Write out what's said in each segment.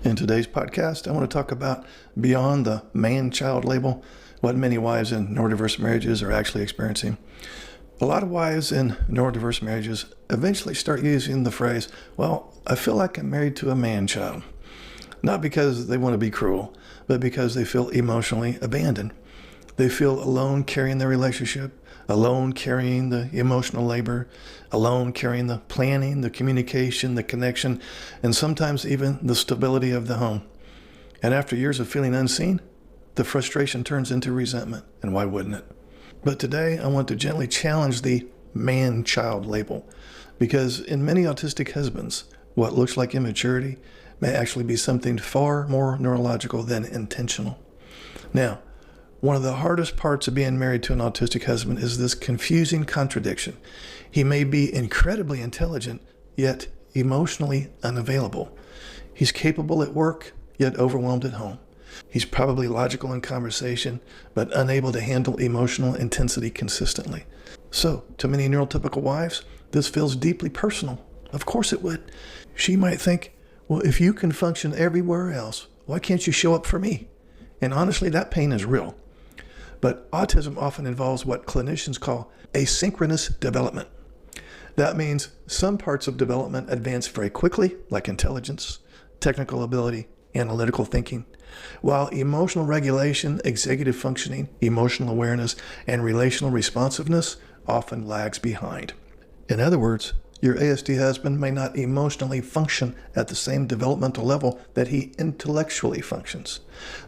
In today's podcast, I want to talk about beyond the man-child label, what many wives in neurodiverse marriages are actually experiencing. A lot of wives in neurodiverse marriages eventually start using the phrase, well, I feel like I'm married to a man-child. Not because they want to be cruel, but because they feel emotionally abandoned. They feel alone carrying their relationship, alone carrying the emotional labor, alone carrying the planning, the communication, the connection, and sometimes even the stability of the home. And after years of feeling unseen, the frustration turns into resentment, and why wouldn't it? But today I want to gently challenge the man-child label, because in many autistic husbands, what looks like immaturity may actually be something far more neurological than intentional. Now, one of the hardest parts of being married to an autistic husband is this confusing contradiction. He may be incredibly intelligent, yet emotionally unavailable. He's capable at work, yet overwhelmed at home. He's probably logical in conversation, but unable to handle emotional intensity consistently. So, to many neurotypical wives, this feels deeply personal. Of course it would. She might think, well, if you can function everywhere else, why can't you show up for me? And honestly, that pain is real. But autism often involves what clinicians call asynchronous development. That means some parts of development advance very quickly, like intelligence, technical ability, analytical thinking, while emotional regulation, executive functioning, emotional awareness, and relational responsiveness often lags behind. In other words, your ASD husband may not emotionally function at the same developmental level that he intellectually functions.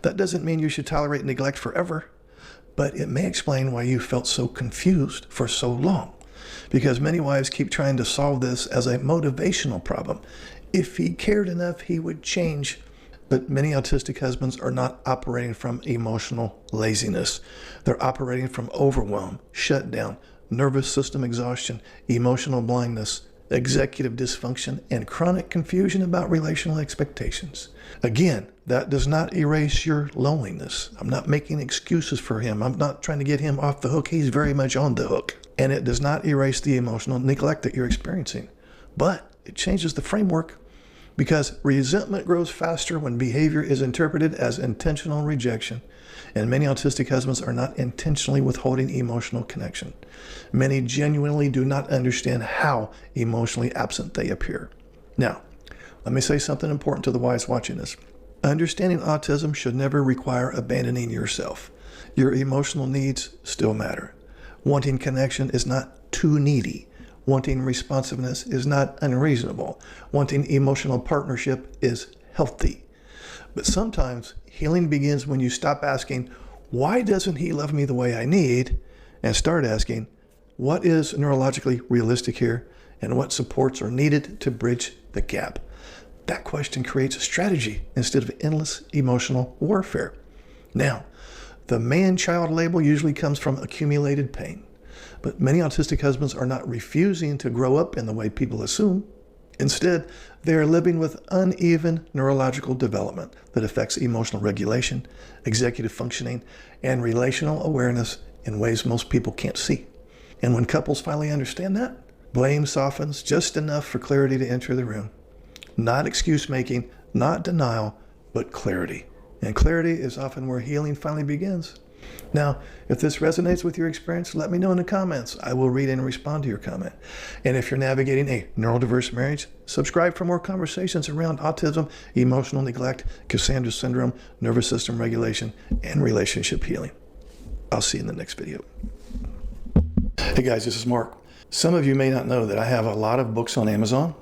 That doesn't mean you should tolerate neglect forever, but it may explain why you felt so confused for so long, because many wives keep trying to solve this as a motivational problem. If he cared enough, he would change. But many autistic husbands are not operating from emotional laziness. They're operating from overwhelm, shutdown, nervous system exhaustion, emotional blindness, executive dysfunction, and chronic confusion about relational expectations. Again, that does not erase your loneliness. I'm not making excuses for him. I'm not trying to get him off the hook. He's very much on the hook. And it does not erase the emotional neglect that you're experiencing. But it changes the framework, because resentment grows faster when behavior is interpreted as intentional rejection. And many autistic husbands are not intentionally withholding emotional connection. Many genuinely do not understand how emotionally absent they appear. Now, let me say something important to the wives watching this. Understanding autism should never require abandoning yourself. Your emotional needs still matter. Wanting connection is not too needy. Wanting responsiveness is not unreasonable. Wanting emotional partnership is healthy. But sometimes healing begins when you stop asking, why doesn't he love me the way I need? And start asking, what is neurologically realistic here? And what supports are needed to bridge the gap? That question creates a strategy instead of endless emotional warfare. Now, the man-child label usually comes from accumulated pain. But many autistic husbands are not refusing to grow up in the way people assume. Instead, they are living with uneven neurological development that affects emotional regulation, executive functioning, and relational awareness in ways most people can't see. And when couples finally understand that, blame softens just enough for clarity to enter the room. Not excuse making, not denial, but clarity. And clarity is often where healing finally begins. Now, if this resonates with your experience, let me know in the comments. I will read and respond to your comment. And if you're navigating a neurodiverse marriage, subscribe for more conversations around autism, emotional neglect, Cassandra syndrome, nervous system regulation, and relationship healing. I'll see you in the next video. Hey guys, this is Mark. Some of you may not know that I have a lot of books on Amazon.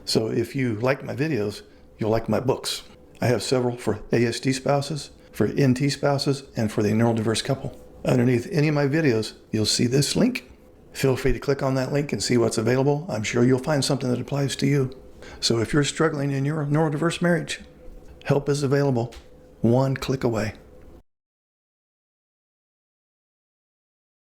So if you like my videos, you'll like my books. I have several for ASD spouses, for NT spouses, and for the neurodiverse couple. Underneath any of my videos, you'll see this link. Feel free to click on that link and see what's available. I'm sure you'll find something that applies to you. So if you're struggling in your neurodiverse marriage, help is available, one click away.